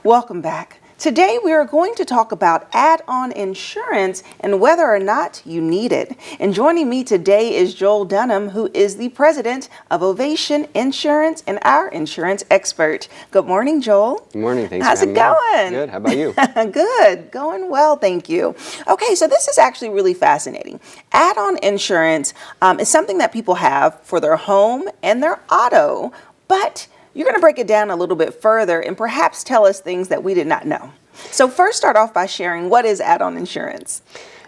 Welcome back. Today we are going to talk about add-on insurance and whether or not you need it. And joining me today is Joel Dunham, who is the president of Ovation Insurance and our insurance expert. Good morning, Joel. Good morning. Thanks How's for it having me. going? Good. How about you? Good. Going well, thank you. Okay, so this is actually really fascinating. Add-on insurance is something that people have for their home and their auto, but you're going to break it down a little bit further and perhaps tell us things that we did not know. So first, start off by sharing what is add-on insurance.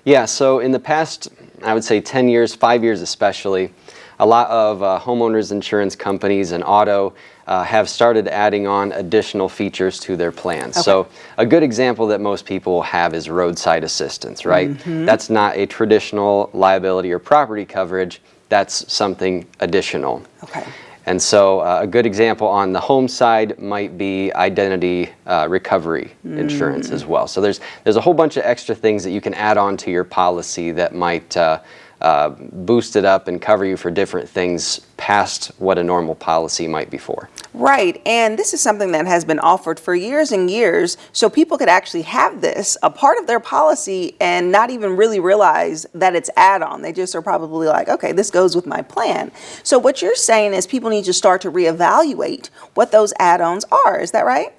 Yeah, so in the past, I would say 10 years, 5 years especially, a lot of homeowners insurance companies and auto have started adding on additional features to their plans. Okay. So a good example that most people have is roadside assistance, right? That's not a traditional liability or property coverage. That's something additional. Okay. And so a good example on the home side might be identity recovery insurance as well. So there's a whole bunch of extra things that you can add on to your policy that might boost it up and cover you for different things past what a normal policy might be for. Right, and this is something that has been offered for years and years, so people could actually have this a part of their policy and not even really realize that it's add-on. They just are probably like, okay, this goes with my plan. So what you're saying is people need to start to reevaluate what those add-ons are. Is that right?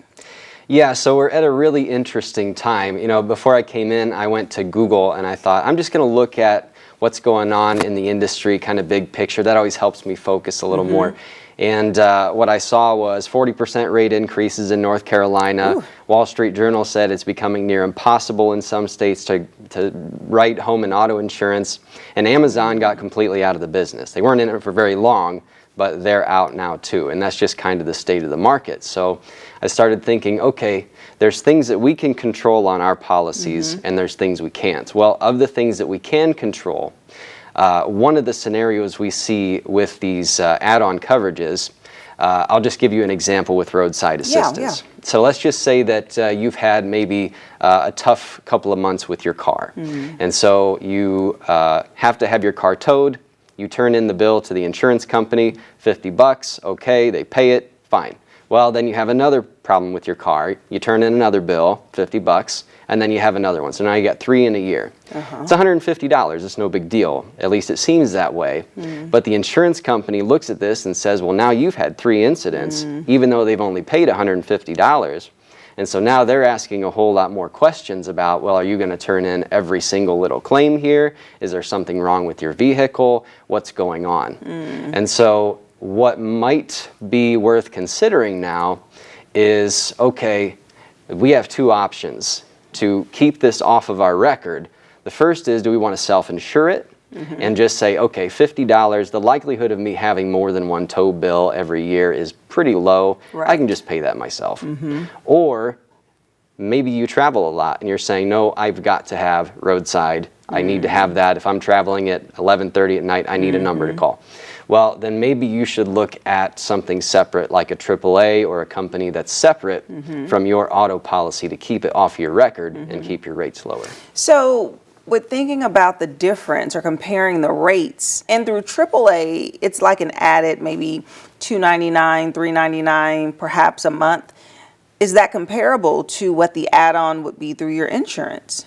Yeah, so we're at a really interesting time. You know, before I came in, I went to Google and I thought, I'm just going to look at what's going on in the industry, kind of big picture. That always helps me focus a little more. And what I saw was 40% rate increases in North Carolina. Ooh. Wall Street Journal said it's becoming near impossible in some states to write home and auto insurance. And Amazon got completely out of the business. They weren't in it for very long, but they're out now too. And that's just kind of the state of the market. So I started thinking, okay, there's things that we can control on our policies and there's things we can't. Well, of the things that we can control, one of the scenarios we see with these add-on coverages, I'll just give you an example with roadside assistance. Yeah. So let's just say that you've had maybe a tough couple of months with your car. And so you have to have your car towed. You turn in the bill to the insurance company, $50, okay, they pay it, fine. Well, then you have another problem with your car. You turn in another bill, $50, and then you have another one. So now you got 3 in a year. It's $150. It's no big deal. At least it seems that way. But the insurance company looks at this and says, well, now you've had 3 incidents, even though they've only paid $150. And so now they're asking a whole lot more questions about, well, are you going to turn in every single little claim here? Is there something wrong with your vehicle? What's going on? And so what might be worth considering now is, okay, we have 2 options to keep this off of our record. The first is, do we want to self-insure it and just say, okay, $50, the likelihood of me having more than one tow bill every year is pretty low. Right. I can just pay that myself. Or maybe you travel a lot and you're saying, no, I've got to have roadside. I need to have that. If I'm traveling at 11:30 at night, I need a number to call. Well, then maybe you should look at something separate like a AAA or a company that's separate from your auto policy to keep it off your record and keep your rates lower. So with thinking about the difference or comparing the rates, and through AAA, it's like an added maybe $299, $399 perhaps a month. Is that comparable to what the add-on would be through your insurance?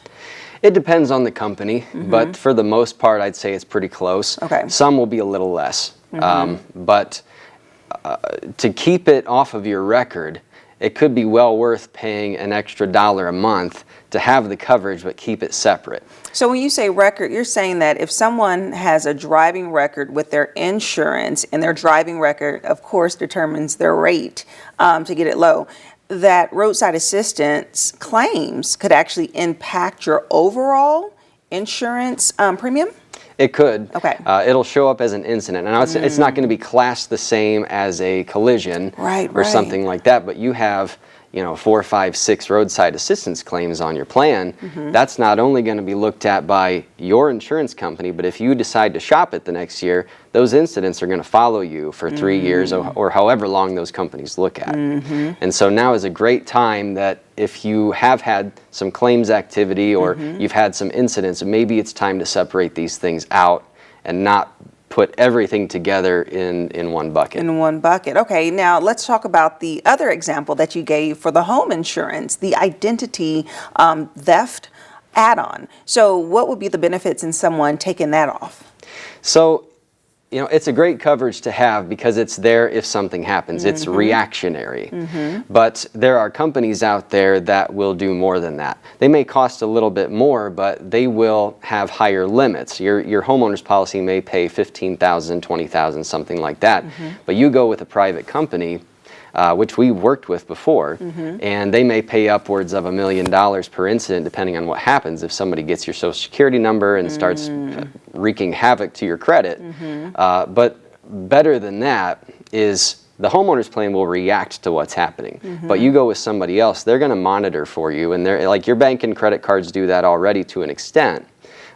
It depends on the company, but for the most part, I'd say it's pretty close. Okay. Some will be a little less, but to keep it off of your record, it could be well worth paying an extra $1 a month to have the coverage, but keep it separate. So when you say record, you're saying that if someone has a driving record with their insurance, and their driving record, of course, determines their rate to get it low, that roadside assistance claims could actually impact your overall insurance premium? It could. Okay. It'll show up as an incident. And it's not going to be classed the same as a collision or something like that, but you have, 4, 5, 6 roadside assistance claims on your plan. That's not only going to be looked at by your insurance company, but if you decide to shop it the next year, those incidents are going to follow you for 3 years or however long those companies look at. And so now is a great time that if you have had some claims activity or you've had some incidents, maybe it's time to separate these things out and not put everything together in one bucket. In one bucket. Okay, now let's talk about the other example that you gave for the home insurance, the identity theft add-on. So what would be the benefits in someone taking that off? So, it's a great coverage to have because it's there if something happens. It's reactionary. But there are companies out there that will do more than that. They may cost a little bit more, but they will have higher limits. Your homeowner's policy may pay $15,000, $20,000, something like that. But you go with a private company, which we worked with before, and they may pay upwards of $1 million per incident depending on what happens. If somebody gets your social security number and starts wreaking havoc to your credit. But better than that is the homeowner's plan will react to what's happening. But you go with somebody else, they're going to monitor for you, and they're like, your bank and credit cards do that already to an extent.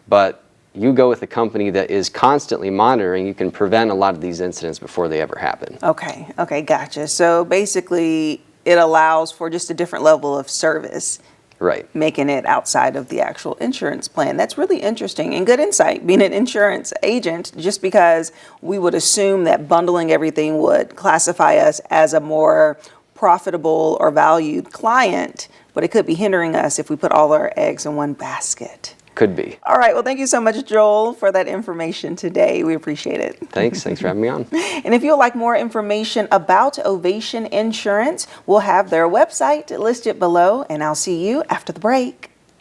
But you go with a company that is constantly monitoring, you can prevent a lot of these incidents before they ever happen. Okay, gotcha. So basically, it allows for just a different level of service. Right. Making it outside of the actual insurance plan. That's really interesting and good insight, being an insurance agent, just because we would assume that bundling everything would classify us as a more profitable or valued client, but it could be hindering us if we put all our eggs in one basket. Could be. All right. Well, thank you so much, Joel, for that information today. We appreciate it. Thanks for having me on. And if you'd like more information about Ovation Insurance, we'll have their website listed below, and I'll see you after the break.